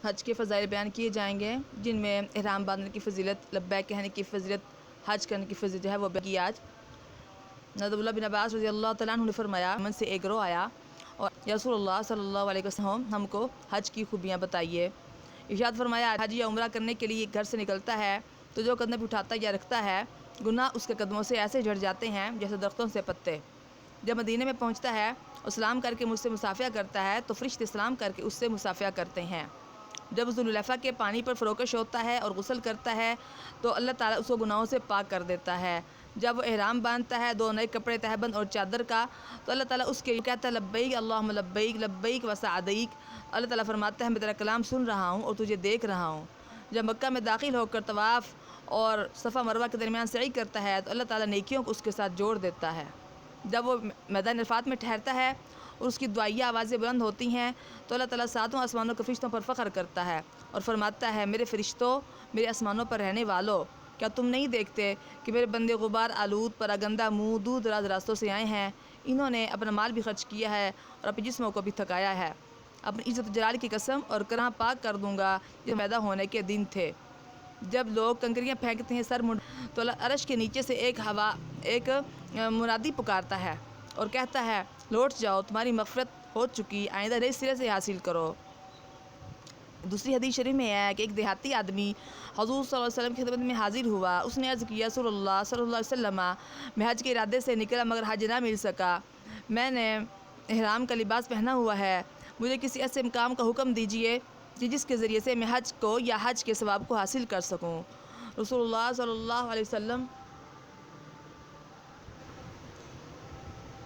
حج کے فضائل بیان کیے جائیں گے، جن میں احرام باندھنے کی فضیلت، لبیک کہنے کی فضیلت، حج کرنے کی فضیلت جو ہے وہ بیان کی آج۔ حضرت عبداللہ بن عباس رضی اللہ تعالیٰ عنہ نے فرمایا، من سے ایک گروہ آیا اور یا رسول اللہ صلی اللہ علیہ وسلم ہم کو حج کی خوبیاں بتائیے۔ ارشاد فرمایا، حج یا عمرہ کرنے کے لیے گھر سے نکلتا ہے تو جو قدم اٹھاتا یا رکھتا ہے، گناہ اس کے قدموں سے ایسے جھڑ جاتے ہیں جیسے درختوں سے پتے۔ جب مدینے میں پہنچتا ہے اور سلام کر کے مجھ سے مصافحہ کرتا ہے تو فرشتے سلام کر کے اس سے مصافحہ کرتے ہیں۔ جب ذوالحلیفہ کے پانی پر فروکش ہوتا ہے اور غسل کرتا ہے تو اللہ تعالیٰ اس کو گناہوں سے پاک کر دیتا ہے۔ جب وہ احرام باندھتا ہے، 2 نئے کپڑے تہبند اور چادر کا، تو اللہ تعالیٰ اس کے لیے کہتا ہے لبیک اللہم لبیک لبیک وسعدیک۔ اللہ تعالیٰ فرماتا ہے میں تیرا کلام سن رہا ہوں اور تجھے دیکھ رہا ہوں۔ جب مکہ میں داخل ہو کر طواف اور صفا مروہ کے درمیان سعی کرتا ہے تو اللہ تعالیٰ نیکیوں کو اس کے ساتھ جوڑ دیتا ہے۔ جب وہ میدان عرفات میں ٹھہرتا ہے اور اس کی دعائیہ آوازیں بلند ہوتی ہیں تو اللہ تعالیٰ 7 آسمانوں کے فرشتوں پر فخر کرتا ہے اور فرماتا ہے میرے فرشتوں، میرے آسمانوں پر رہنے والو، کیا تم نہیں دیکھتے کہ میرے بندے غبار آلود پراگندہ منہ دور دراز راستوں سے آئے ہیں؟ انہوں نے اپنا مال بھی خرچ کیا ہے اور اپنے جسموں کو بھی تھکایا ہے۔ اپنی عزت و جلال کی قسم اور کرہ پاک کر دوں گا جو پیدا ہونے کے دن تھے۔ جب لوگ کنکریاں پھینکتے ہیں سر منڈ تو عرش کے نیچے سے ایک منادی پکارتا ہے اور کہتا ہے لوٹ جاؤ، تمہاری مغفرت ہو چکی، آئندہ نئے سرے سے حاصل کرو۔ دوسری حدیث شریف میں ہے کہ ایک دیہاتی آدمی حضور صلی اللہ علیہ وسلم کی خدمت میں حاضر ہوا۔ اس نے عرض کیا رسول اللہ صلی اللہ علیہ وسلم، میں حج کے ارادے سے نکلا مگر حج نہ مل سکا۔ میں نے احرام کا لباس پہنا ہوا ہے، مجھے کسی ایسے کام کا حکم دیجیے جس کے ذریعے سے میں حج کو یا حج کے ثواب کو حاصل کر سکوں۔ رسول اللہ صلی اللہ علیہ وسلم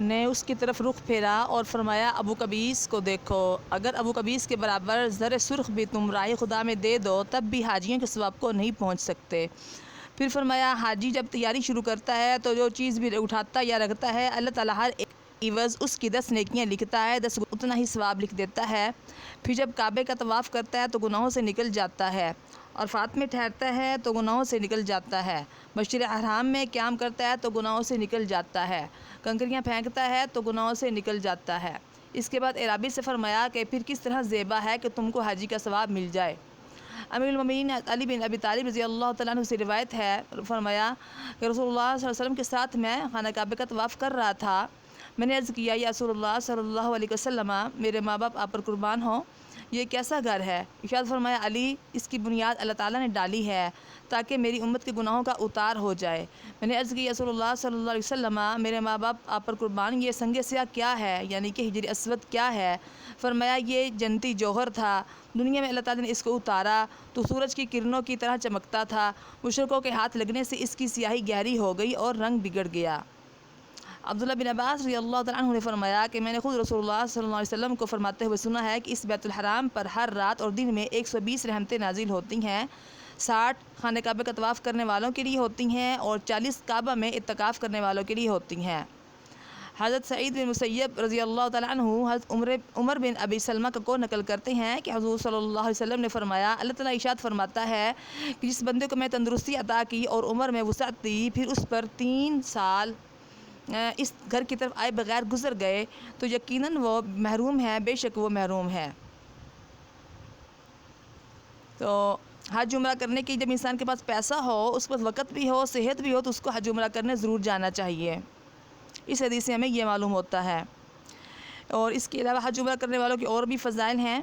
نے اس کی طرف رخ پھیرا اور فرمایا ابو قبیس کو دیکھو، اگر ابو قبیس کے برابر زر سرخ بھی تم راہ خدا میں دے دو تب بھی حاجیوں کے ثواب کو نہیں پہنچ سکتے۔ پھر فرمایا حاجی جب تیاری شروع کرتا ہے تو جو چیز بھی اٹھاتا یا رکھتا ہے اللہ تعالیٰ ہر ایک عوض اس کی 10 نیکیاں لکھتا ہے، 10 اتنا ہی ثواب لکھ دیتا ہے۔ پھر جب کعبے کا طواف کرتا ہے تو گناہوں سے نکل جاتا ہے، عرفات میں ٹھہرتا ہے تو گناہوں سے نکل جاتا ہے، مشعر حرام میں قیام کرتا ہے تو گناہوں سے نکل جاتا ہے، کنکریاں پھینکتا ہے تو گناہوں سے نکل جاتا ہے۔ اس کے بعد اعرابی سے فرمایا کہ پھر کس طرح زیبا ہے کہ تم کو حاجی کا ثواب مل جائے۔ امیر المومنین علی بن ابی طالب رضی اللہ تعالیٰ عنہ سے روایت ہے، فرمایا کہ رسول اللہ صلی اللہ علیہ وسلم کے ساتھ میں خانہ کعبہ کا طواف کر رہا تھا۔ میں نے عرض کیا یا رسول اللہ صلی اللہ علیہ وسلم، میرے ماں باپ آپ پر قربان ہوں، یہ کیسا گھر ہے؟ ارشاد فرمایا علی، اس کی بنیاد اللہ تعالیٰ نے ڈالی ہے تاکہ میری امت کے گناہوں کا اتار ہو جائے۔ میں نے عرض کی یا رسول اللہ صلی اللہ علیہ وسلم، میرے ماں باپ آپ پر قربان، یہ سنگ سیاہ کیا ہے؟ یعنی کہ حجر اسود کیا ہے؟ فرمایا یہ جنتی جوہر تھا، دنیا میں اللہ تعالیٰ نے اس کو اتارا تو سورج کی کرنوں کی طرح چمکتا تھا، مشرکوں کے ہاتھ لگنے سے اس کی سیاہی گہری ہو گئی اور رنگ بگڑ گیا۔ عبداللہ بن عباس رضی اللہ تعالیٰ عنہ نے فرمایا کہ میں نے خود رسول اللہ صلی اللہ علیہ وسلم کو فرماتے ہوئے سنا ہے کہ اس بیت الحرام پر ہر رات اور دن میں 120 رحمتیں نازل ہوتی ہیں، 60 خانہ کعبہ کا طواف کرنے والوں کے لیے ہوتی ہیں اور 40 کعبہ میں اعتکاف کرنے والوں کے لیے ہوتی ہیں۔ حضرت سعید بن مسیب رضی اللہ تعالیٰ عنہ حضرت عمر بن ابی سلمہ کو نقل کرتے ہیں کہ حضور صلی اللہ علیہ وسلم نے فرمایا اللہ تعالیٰ ارشاد فرماتا ہے کہ جس بندے کو میں تندرستی عطا کی اور عمر میں وسعت دی، پھر اس پر 3 سال اس گھر کی طرف آئے بغیر گزر گئے تو یقیناً وہ محروم ہے، بے شک وہ محروم ہے۔ تو حج عمرہ کرنے کی جب انسان کے پاس پیسہ ہو، اس کے پاس وقت بھی ہو، صحت بھی ہو، تو اس کو حج عمرہ کرنے ضرور جانا چاہیے۔ اس حدیث سے ہمیں یہ معلوم ہوتا ہے۔ اور اس کے علاوہ حج عمرہ کرنے والوں کی اور بھی فضائل ہیں۔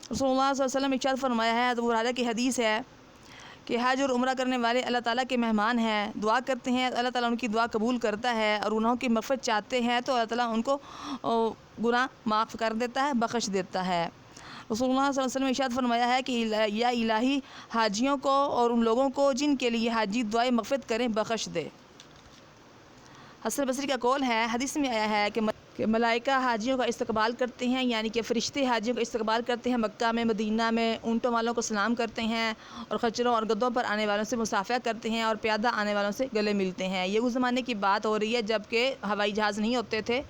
رسول اللہ صلی اللہ علیہ وسلم نے ارشاد فرمایا ہے، ابو ہریرہ کی حدیث ہے کہ حج اور عمرہ کرنے والے اللہ تعالیٰ کے مہمان ہیں، دعا کرتے ہیں اللہ تعالیٰ ان کی دعا قبول کرتا ہے، اور گناہوں کی مغفرت چاہتے ہیں تو اللہ تعالیٰ ان کو گناہ معاف کر دیتا ہے، بخش دیتا ہے۔ رسول اللہ صلی اللہ علیہ وسلم نے ارشاد فرمایا ہے کہ یا الہی حاجیوں کو اور ان لوگوں کو جن کے لیے حاجی دعائے مغفرت کریں بخش دے۔ حسن بصری کا قول ہے، حدیث میں آیا ہے کہ ملائکہ حاجیوں کا استقبال کرتے ہیں، یعنی کہ فرشتے حاجیوں کا استقبال کرتے ہیں، مکہ میں، مدینہ میں اونٹوں والوں کو سلام کرتے ہیں اور خچروں اور گدھوں پر آنے والوں سے مصافحہ کرتے ہیں اور پیادہ آنے والوں سے گلے ملتے ہیں۔ یہ اس زمانے کی بات ہو رہی ہے جب کہ ہوائی جہاز نہیں ہوتے تھے،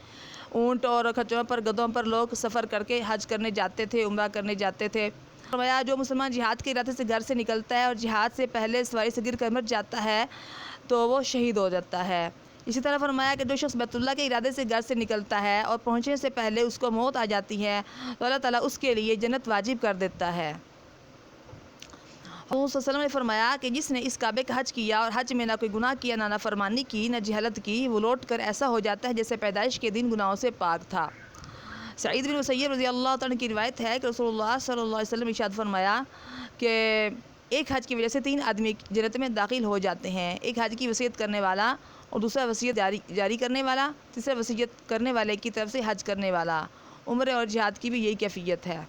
اونٹ اور خچروں پر گدھوں پر لوگ سفر کر کے حج کرنے جاتے تھے، عمرہ کرنے جاتے تھے۔ فرمایا جو مسلمان جہاد کے ارادے سے گھر سے نکلتا ہے اور جہاد سے پہلے سواری سے گر کر مر جاتا ہے تو وہ شہید ہو جاتا ہے۔ اسی طرح فرمایا کہ جو شخص بیت اللہ کے ارادے سے گھر سے نکلتا ہے اور پہنچنے سے پہلے اس کو موت آ جاتی ہے تو اللہ تعالیٰ اس کے لیے جنت واجب کر دیتا ہے۔ حضور صلی اللہ علیہ وسلم نے فرمایا کہ جس نے اس کعبے کا حج کیا اور حج میں نہ کوئی گناہ کیا، نہ نافرمانی کی، نہ جہالت کی، وہ لوٹ کر ایسا ہو جاتا ہے جیسے پیدائش کے دن گناہوں سے پاک تھا۔ سعید بن مسیب رضی اللہ تعالیٰ کی روایت ہے کہ رسول اللہ صلی اللہ علیہ وسلم ارشاد فرمایا کہ ایک حج کی وجہ سے 3 آدمی جنت میں داخل ہو جاتے ہیں، ایک حج کی وصیت کرنے والا، اور دوسرا وصیت جاری کرنے والا، تیسرا وصیت کرنے والے کی طرف سے حج کرنے والا۔ عمرے اور جہاد کی بھی یہی کیفیت ہے۔